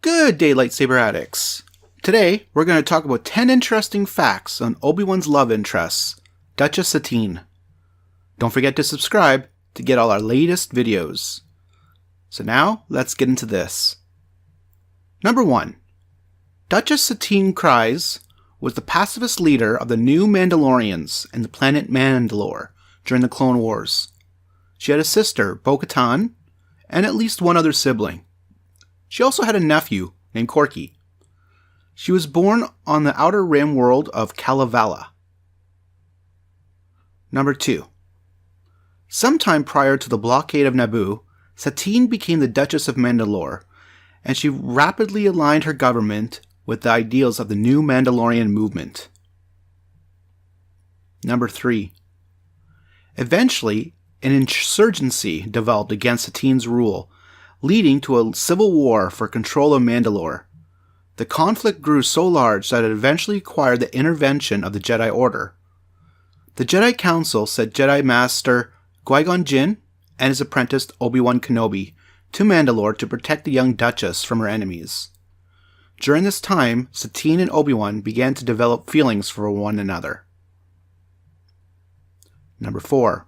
Good day, Lightsaber Addicts. Today, we're going to talk about 10 interesting facts on Obi-Wan's love interests, Duchess Satine. Don't forget to subscribe to get all our latest videos. So now, let's get into this. Number 1. Duchess Satine Kryze was the pacifist leader of the new Mandalorians in the planet Mandalore during the Clone Wars. She had a sister, Bo-Katan, and at least one other sibling. She also had a nephew named Corky. She was born on the Outer Rim world of Kalevala. Number 2. Sometime prior to the blockade of Naboo, Satine became the Duchess of Mandalore, and she rapidly aligned her government with the ideals of the new Mandalorian movement. Number 3. Eventually, an insurgency developed against Satine's rule, leading to a civil war for control of Mandalore. The conflict grew so large that it eventually required the intervention of the Jedi Order. The Jedi Council sent Jedi Master Qui-Gon Jinn and his apprentice Obi-Wan Kenobi to Mandalore to protect the young Duchess from her enemies. During this time, Satine and Obi-Wan began to develop feelings for one another. Number 4.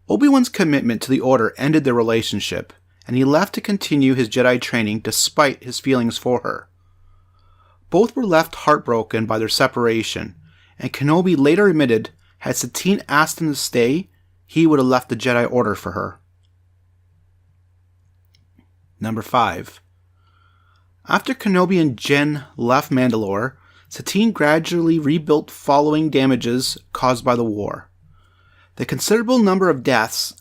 Obi-Wan's commitment to the Order ended their relationship, and he left to continue his Jedi training despite his feelings for her. Both were left heartbroken by their separation, and Kenobi later admitted had Satine asked him to stay, he would have left the Jedi Order for her. Number 5. After Kenobi and Jinn left Mandalore, Satine gradually rebuilt following damages caused by the war. The considerable number of deaths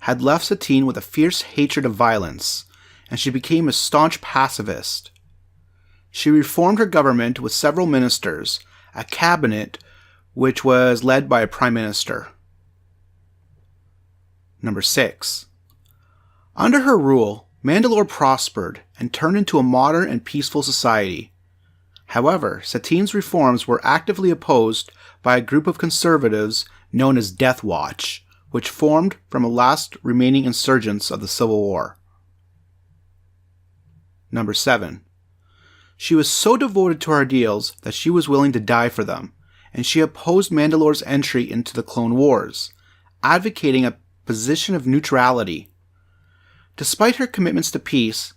had left Satine with a fierce hatred of violence, and she became a staunch pacifist. She reformed her government with several ministers, a cabinet which was led by a prime minister. Number 6. Under her rule, Mandalore prospered and turned into a modern and peaceful society. However, Satine's reforms were actively opposed by a group of conservatives known as Death Watch, which formed from the last remaining insurgents of the Civil War. Number 7. She was so devoted to her ideals that she was willing to die for them, and she opposed Mandalore's entry into the Clone Wars, advocating a position of neutrality. Despite her commitments to peace,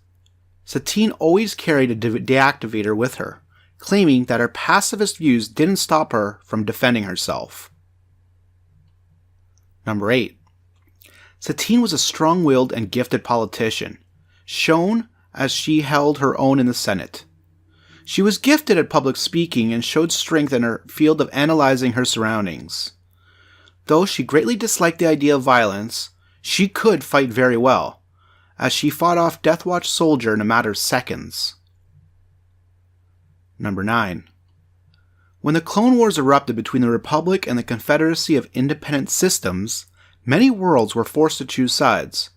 Satine always carried a deactivator with her, claiming that her pacifist views didn't stop her from defending herself. Number 8. Satine was a strong-willed and gifted politician, shown as she held her own in the Senate. She was gifted at public speaking and showed strength in her field of analyzing her surroundings. Though she greatly disliked the idea of violence, she could fight very well, as she fought off Death Watch soldier in a matter of seconds. Number 9. When the Clone Wars erupted between the Republic and the Confederacy of Independent Systems, many worlds were forced to choose sides.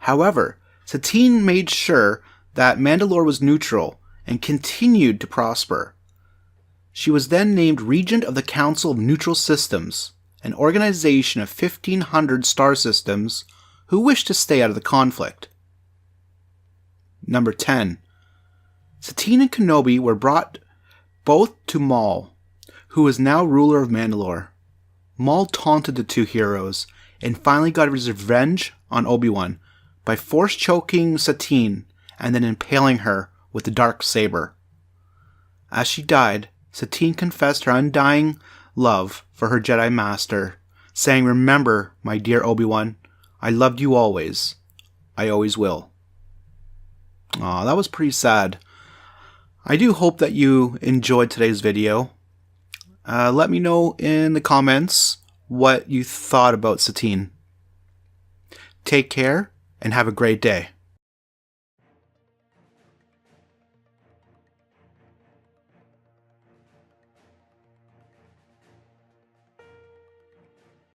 However, Satine made sure that Mandalore was neutral and continued to prosper. She was then named Regent of the Council of Neutral Systems, an organization of 1,500 star systems who wished to stay out of the conflict. Number 10. Satine and Kenobi were brought both to Maul, who is now ruler of Mandalore. Maul taunted the two heroes and finally got his revenge on Obi-Wan by force choking Satine and then impaling her with the dark saber. As she died, Satine confessed her undying love for her Jedi Master, saying, "Remember, my dear Obi-Wan, I loved you always. I always will." Aw, that was pretty sad. I do hope that you enjoyed today's video. Let me know in the comments what you thought about Satine. Take care and have a great day.